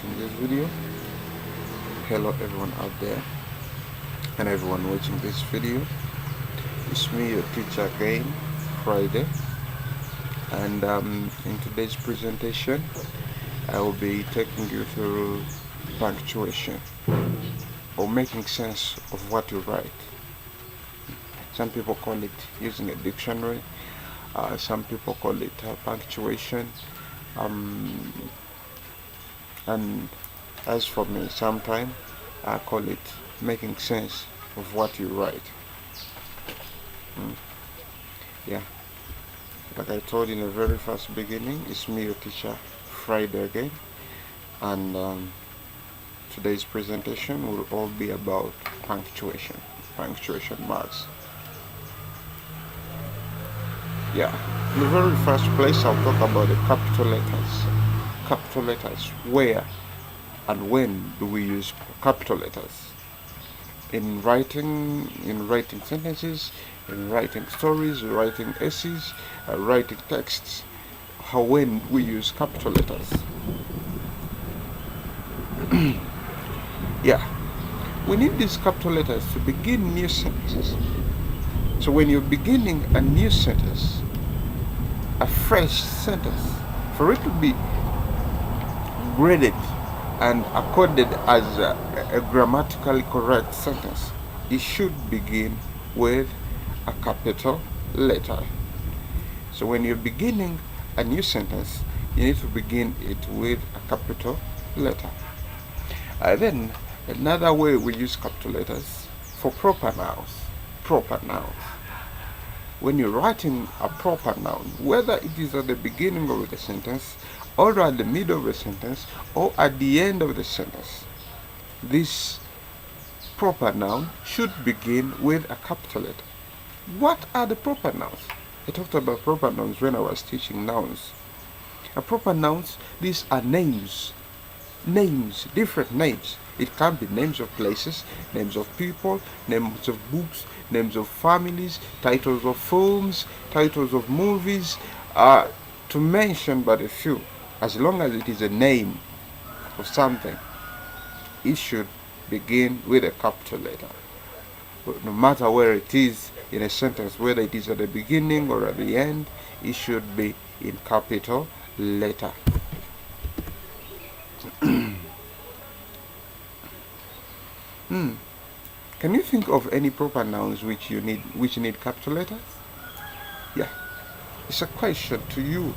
watching this video. Hello everyone out there and everyone watching this video. It's me, your teacher again, Friday, and in today's presentation I will be taking you through punctuation, or making sense of what you write. Some people call it using a dictionary, some people call it punctuation, and as for me, sometimes I call it making sense of what you write. Yeah, like I told in the very first beginning, it's me, your teacher, Friday again, and today's presentation will all be about punctuation marks. Yeah, in the very first place, I'll talk about the capital letters. Capital letters, where and when do we use capital letters? In writing sentences, in writing stories, writing essays, writing texts. When we use capital letters? Yeah, we need these capital letters to begin new sentences. So when you're beginning a new sentence, a fresh sentence, for it to be graded and accorded as a grammatically correct sentence, it should begin with a capital letter. So when you're beginning a new sentence, you need to begin it with a capital letter. Then another way we use capital letters for proper nouns. Proper nouns. When you're writing a proper noun, whether it is at the beginning of the sentence, or at the middle of the sentence, or at the end of the sentence, this proper noun should begin with a capital letter. What are the proper nouns? I talked about proper nouns when I was teaching nouns. Proper nouns, these are names, different names. It can be names of places, names of people, names of books, names of families, titles of films, titles of movies, to mention but a few. As long as it is a name of something, it should begin with a capital letter. No matter where it is in a sentence, whether it is at the beginning or at the end, it should be in capital letter. Can you think of any proper nouns which need capital letters? Yeah, it's a question to you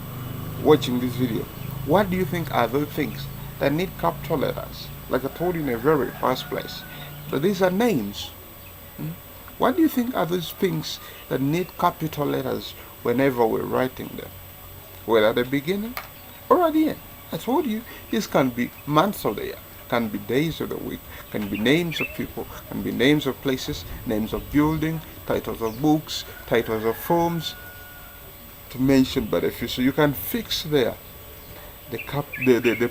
watching this video. What do you think are those things that need capital letters? Like I told you in the very first place, but these are names. What do you think are those things that need capital letters whenever we're writing them? Whether at the beginning or at the end. I told you, this can be months of the year, can be days of the week, can be names of people, can be names of places, names of building, titles of books, titles of films, to mention but a few. So you can fix there the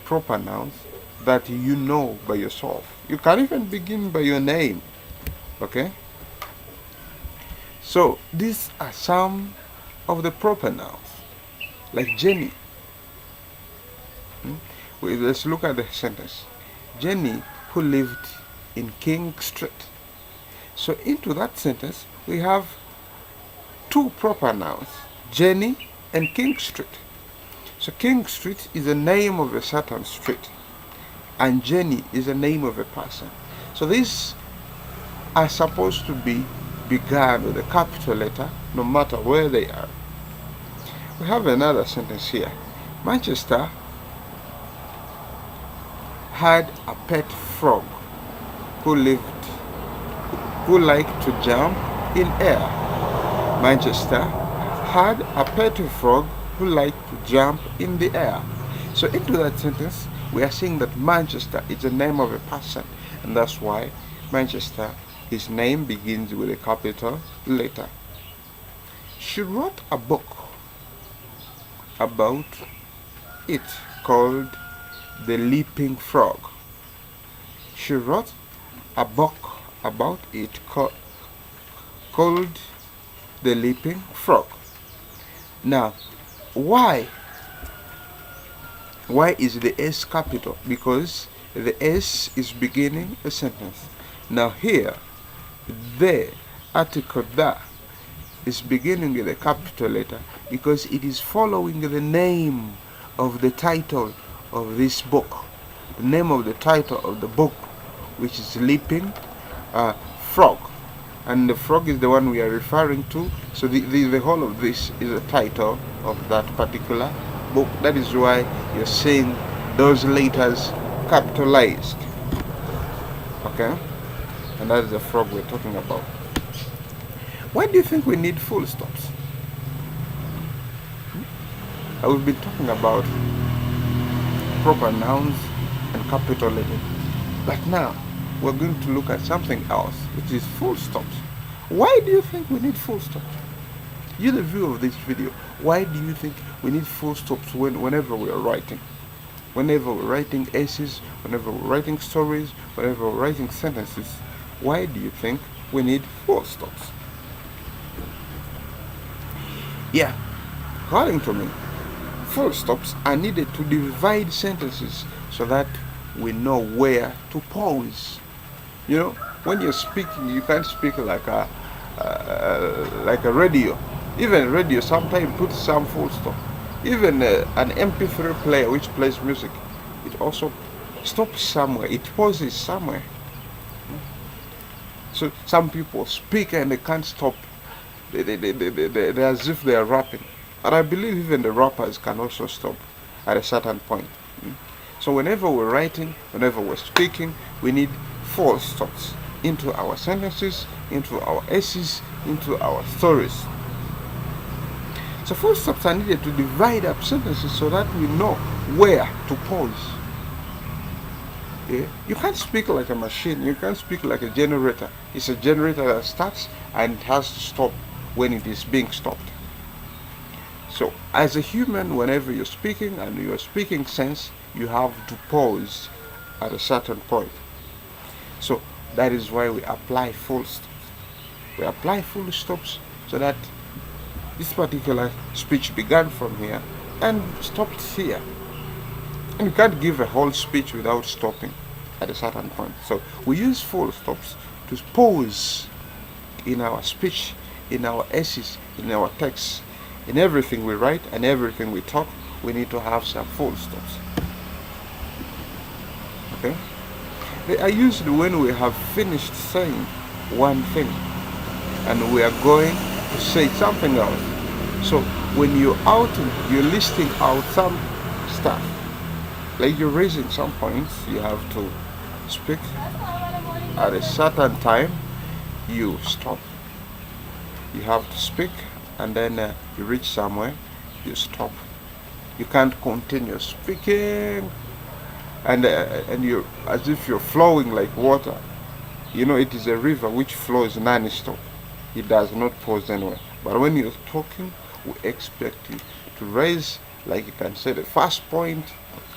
proper nouns that you know by yourself. You can even begin by your name. Okay? So these are some of the proper nouns. Like Jenny. Let's look at the sentence. Jenny, who lived in King Street. So into that sentence, we have two proper nouns, Jenny and King Street. So King Street is the name of a certain street, and Jenny is the name of a person. So these are supposed to be begun with a capital letter, no matter where they are. We have another sentence here. Manchester had a pet frog who liked to jump in air. Manchester had a pet frog who liked to jump in the air. So into that sentence, we are saying that Manchester is the name of a person, and that's why Manchester, his name begins with a capital letter. She wrote a book about it called The Leaping Frog. She wrote a book about it called The Leaping Frog. Now, why Why is the S capital? Because the S is beginning a sentence. Now here, the article that is beginning with a capital letter because it is following the name of the title of this book. The name of the title of the book, which is Leaping Frog. And the frog is the one we are referring to. So the whole of this is a title of that particular book. That is why you're seeing those letters capitalized. Okay? And that is the frog we're talking about. Why do you think we need full stops? We've been talking about proper nouns and capital letters. But now we're going to look at something else, which is full stops. Why do you think we need full stops? You, the viewer of this video, why do you think we need full stops whenever we are writing? Whenever we're writing essays, whenever we're writing stories, whenever we're writing sentences, why do you think we need full stops? Yeah, according to me, full stops are needed to divide sentences so that we know where to pause. You know, when you're speaking, you can't speak like a radio. Even radio sometimes puts some full stop. Even an MP3 player which plays music, it also stops somewhere. It pauses somewhere. So some people speak and they can't stop. They're as if they are rapping. And I believe even the rappers can also stop at a certain point. So whenever we're writing, whenever we're speaking, we need full stops into our sentences, into our essays, into our stories. So full stops are needed to divide up sentences so that we know where to pause. Yeah? You can't speak like a machine. You can't speak like a generator. It's a generator that starts and it has to stop when it is being stopped. So as a human, whenever you're speaking and you're speaking sense, you have to pause at a certain point. So that is why we apply full stops. We apply full stops so that this particular speech began from here and stopped here. And you can't give a whole speech without stopping at a certain point. So we use full stops to pause in our speech, in our essays, in our texts, in everything we write and everything we talk. We need to have some full stops. Okay? They are used when we have finished saying one thing and we are going to say something else. So when you're listing out some stuff, like you're raising some points, you have to speak at a certain time, you stop. You have to speak and then you reach somewhere, you stop. You can't continue speaking and you're as if you're flowing like water. You know, it is a river which flows non-stop. It does not pause anywhere. But when you're talking, we expect you to raise, like you can say the first point,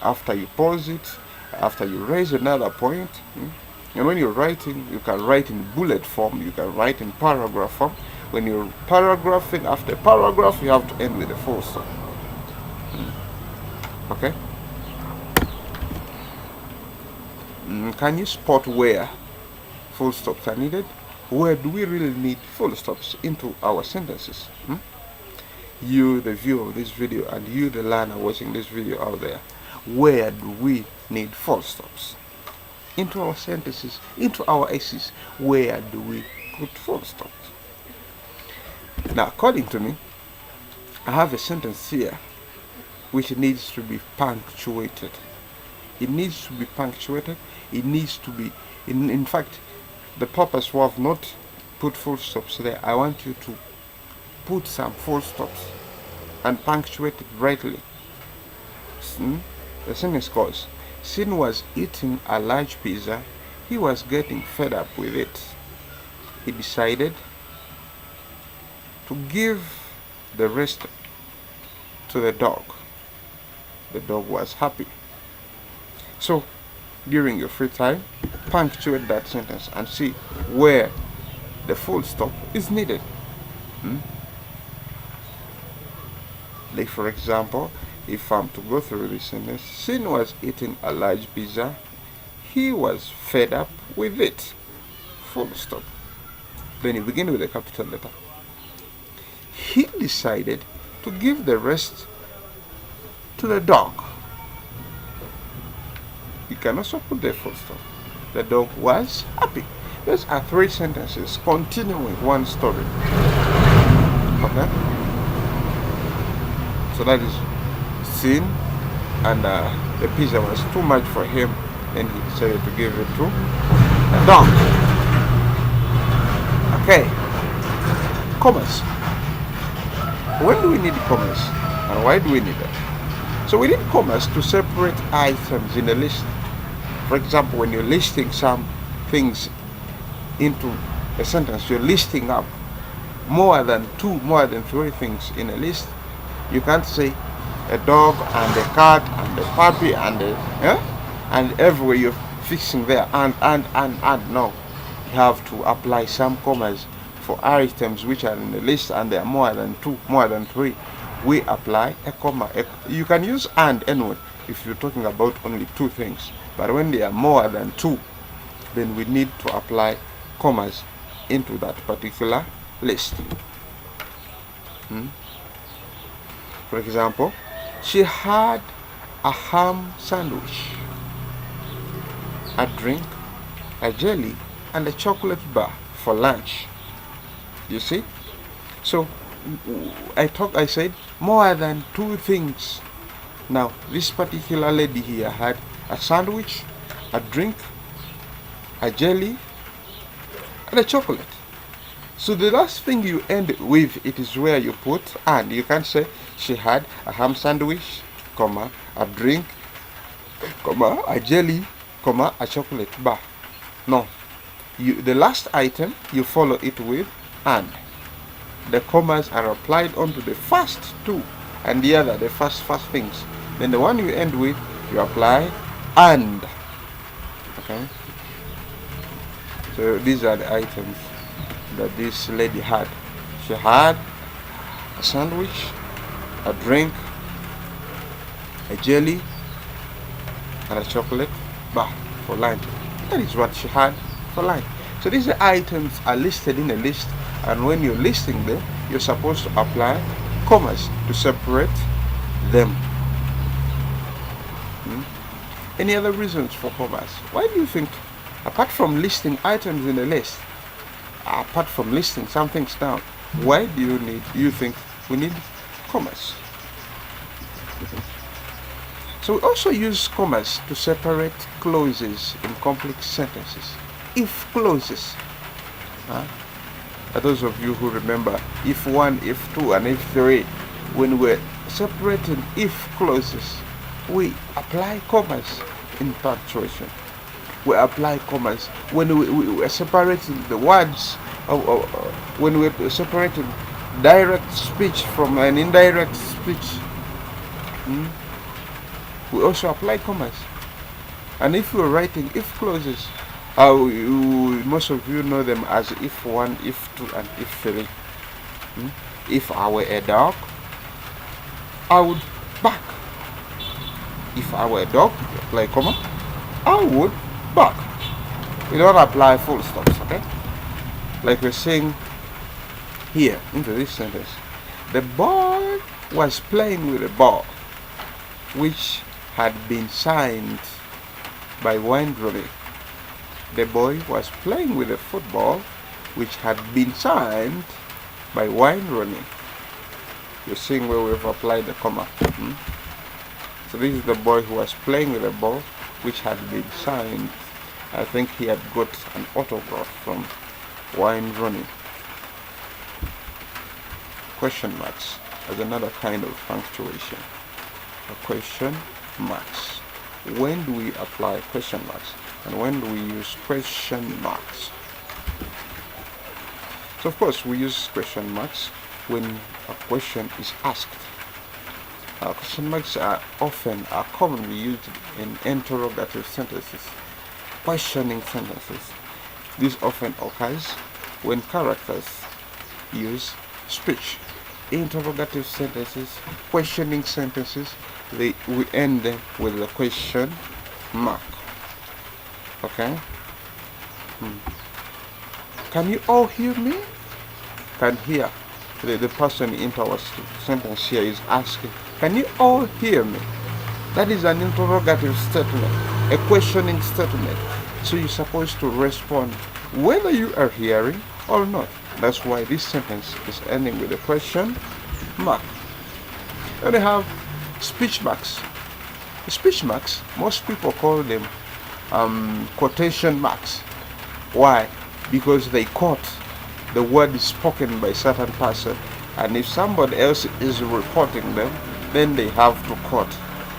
after you pause it, after you raise another point. And when you're writing, you can write in bullet form, you can write in paragraph form. When you're paragraphing, after paragraph, you have to end with a full stop. Okay? Can you spot where full stops are needed? Where do we really need full stops into our sentences? You, the viewer of this video, and you, the learner watching this video out there, where do we need full stops? Into our sentences, into our essays, where do we put full stops? Now, according to me, I have a sentence here which needs to be punctuated. It needs to be punctuated. It needs to be, in fact, the purpose was not put full stops there. I want you to put some full stops and punctuate it rightly. The sentence goes, Sin was eating a large pizza. He was getting fed up with it. He decided to give the rest to the dog. The dog was happy. So, during your free time, punctuate that sentence and see where the full stop is needed. Like for example, if I'm to go through this sentence, Sin was eating a large pizza. He was fed up with it. Full stop. Then you begin with a capital letter. He decided to give the rest to the dog. You can also put the full stop. The dog was happy. Those are three sentences continuing one story. Okay? So that is Sin, and the pizza was too much for him, and he decided to give it to the dog. Okay. Commas. When do we need commas? And why do we need them? So we need commas to separate items in a list. For example, when you're listing some things into a sentence, you're listing up more than two, more than three things in a list. You can't say a dog and a cat and a puppy and everywhere you're fixing there and. No, you have to apply some commas for items which are in the list and there are more than two, more than three. We apply a comma. You can use and anyway if you're talking about only two things, but when there are more than two, then we need to apply commas into that particular list. For example, she had a ham sandwich, a drink, a jelly, and a chocolate bar for lunch. You see? So I said more than two things. Now this particular lady here had a sandwich, a drink, a jelly, and a chocolate. So the last thing you end with, it is where you put and. You can say she had a ham sandwich, comma, a drink, comma, a jelly, comma, a chocolate bar. No. The last item, you follow it with and. The commas are applied onto the first two and the other, the first things. Then the one you end with, you apply and. Okay? So these are the items that this lady had. She had a sandwich, a drink, a jelly, and a chocolate bar for lunch. That is what she had for lunch. So these items are listed in a list, and when you're listing them, you're supposed to apply commas to separate them. Any other reasons for commas? Why do you think, apart from listing items in a list, apart from listing some things down, why do you think we need commas? So we also use commas to separate clauses in complex sentences. If clauses. Those of you who remember if 1, if 2, and if 3, when we're separating if clauses, we apply commas in punctuation. We apply commas when we are separating the words, when we're separating direct speech from an indirect speech. We also apply commas. And if we're writing if clauses, most of you know them as if 1, if 2, and if 3. If I were a dog, I would bark. If I were a dog, apply comma, I would bark. We don't apply full stops, okay? Like we're saying here into this sentence. The boy was playing with a ball which had been signed by Wayne Rooney. The boy was playing with a football which had been signed by Wayne Rooney. You're seeing where we've applied the comma. So this is the boy who was playing with a ball which had been signed. I think he had got an autograph from Wayne Rooney. Question marks as another kind of punctuation. A question marks. When do we apply question marks? And when do we use question marks? So of course we use question marks when a question is asked. Question marks are commonly used in interrogative sentences, questioning sentences. This often occurs when characters use speech. interrogative sentences, questioning sentences, we end them with the question mark. Okay? Can you all hear me? Can hear. The person in our sentence here is asking, can you all hear me? That is an interrogative statement, a questioning statement. So you're supposed to respond whether you are hearing or not. That's why this sentence is ending with a question mark. Then we have speech marks. Speech marks, most people call them quotation marks. Why? Because they quote the word spoken by a certain person, and if somebody else is reporting them, then they have to quote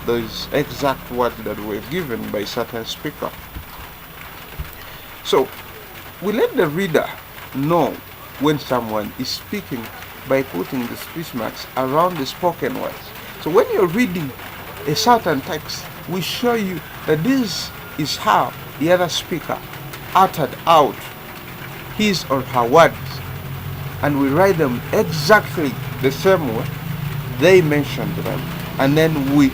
those exact words that were given by a certain speaker. So we let the reader know when someone is speaking by putting the speech marks around the spoken words. So when you're reading a certain text, we show you that this is how the other speaker uttered out his or her words, and we write them exactly the same way they mentioned them, and then we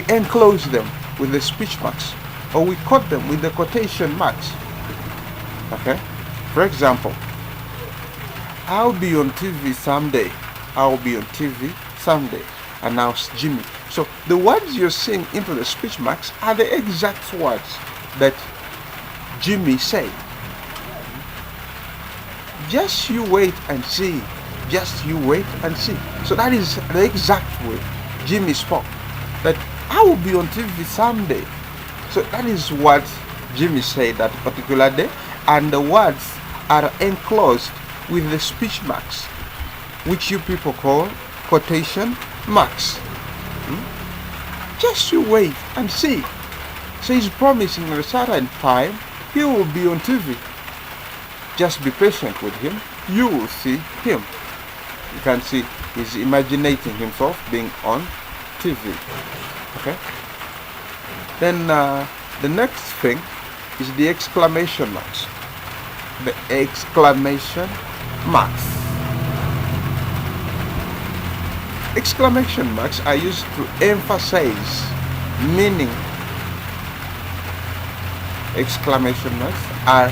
enclose them with the speech marks, or we quote them with the quotation marks. Okay? For example, I'll be on TV someday. I'll be on TV someday, announced Jimmy. So the words you're seeing into the speech marks are the exact words that Jimmy said. Just you wait and see. Just you wait and see. So that is the exact way Jimmy spoke. That I will be on TV someday. So that is what Jimmy said that particular day. And the words are enclosed with the speech marks, which you people call quotation marks. Just you wait and see. So he's promising at a certain time he will be on TV. Just be patient with him. You will see him. You can see he's imagining himself being on TV. Okay. Then the next thing is the exclamation marks. The exclamation marks. Exclamation marks are used to emphasize meaning. Exclamation marks are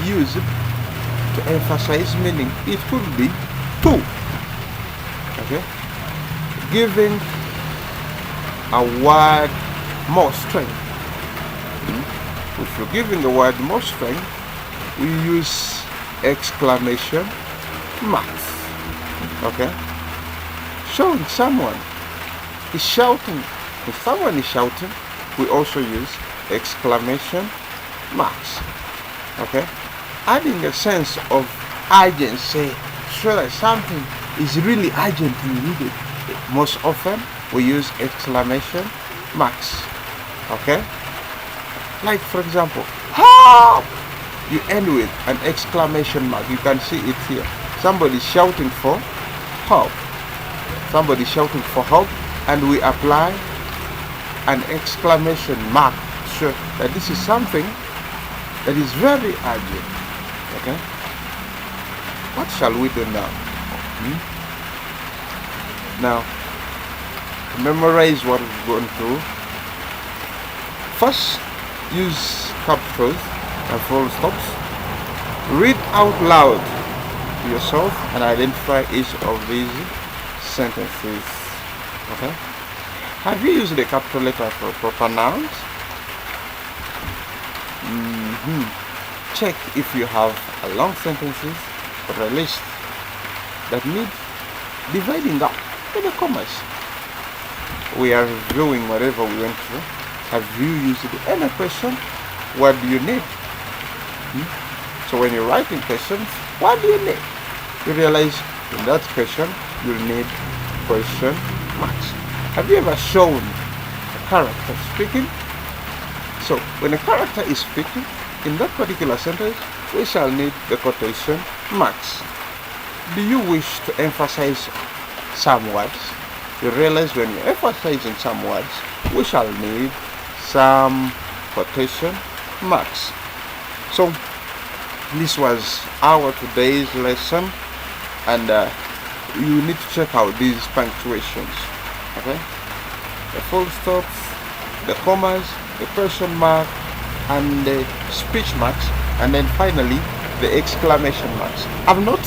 used to emphasize meaning. It could be to. Okay? Giving a word more strength. If you're giving the word more strength, we use exclamation marks. Okay? Showing someone is shouting. If someone is shouting, we also use exclamation marks. Okay? Adding a sense of urgency, show that something is really urgently needed. Most often we use exclamation marks. Okay? Like for example, help! You end with an exclamation mark. You can see it here. Somebody shouting for help. Somebody shouting for help, and we apply an exclamation mark to show that this is something that is very urgent. Okay? What shall we do now? Now, to memorize what we've gone through, first use capitals and full stops. Read out loud to yourself and identify each of these sentences. Okay? Have you used the capital letter for proper nouns? Check if you have a long sentences or a list that need dividing up with the commas. We are reviewing whatever we went through. Have you used any question? What do you need? So when you're writing questions, what do you need? You realize in that question you'll need question marks. Have you ever shown a character speaking? So when a character is speaking, in that particular sentence, we shall need the quotation marks. Do you wish to emphasize some words? You realize when you're emphasizing some words, we shall need some quotation marks. So this was our today's lesson, and you need to check out these punctuations. Okay, the full stops, the commas, the question mark, and the speech marks, and then finally the exclamation marks. I've not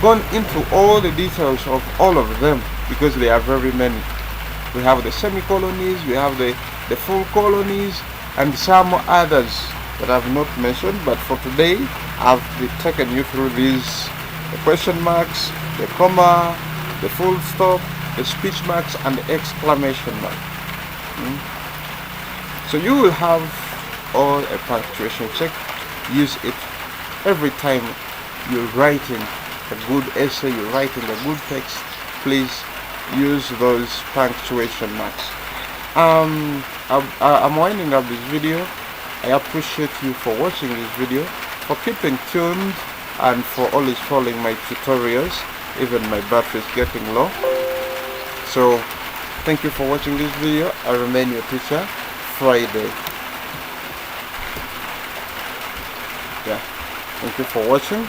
gone into all the details of all of them because there are very many. We have the semicolonies, we have the full colonies, and some others that I've not mentioned, but for today I've taken you through these: the question marks, the comma, the full stop, the speech marks, and the exclamation mark. So you will have all a punctuation check. Use it every time you're writing a good essay, you're writing a good text. Please use those punctuation marks. I'm winding up this video. I appreciate you for watching this video, for keeping tuned, and for always following my tutorials. Even my battery is getting low. So thank you for watching this video. I remain your teacher, Friday. Yeah, thank you for watching.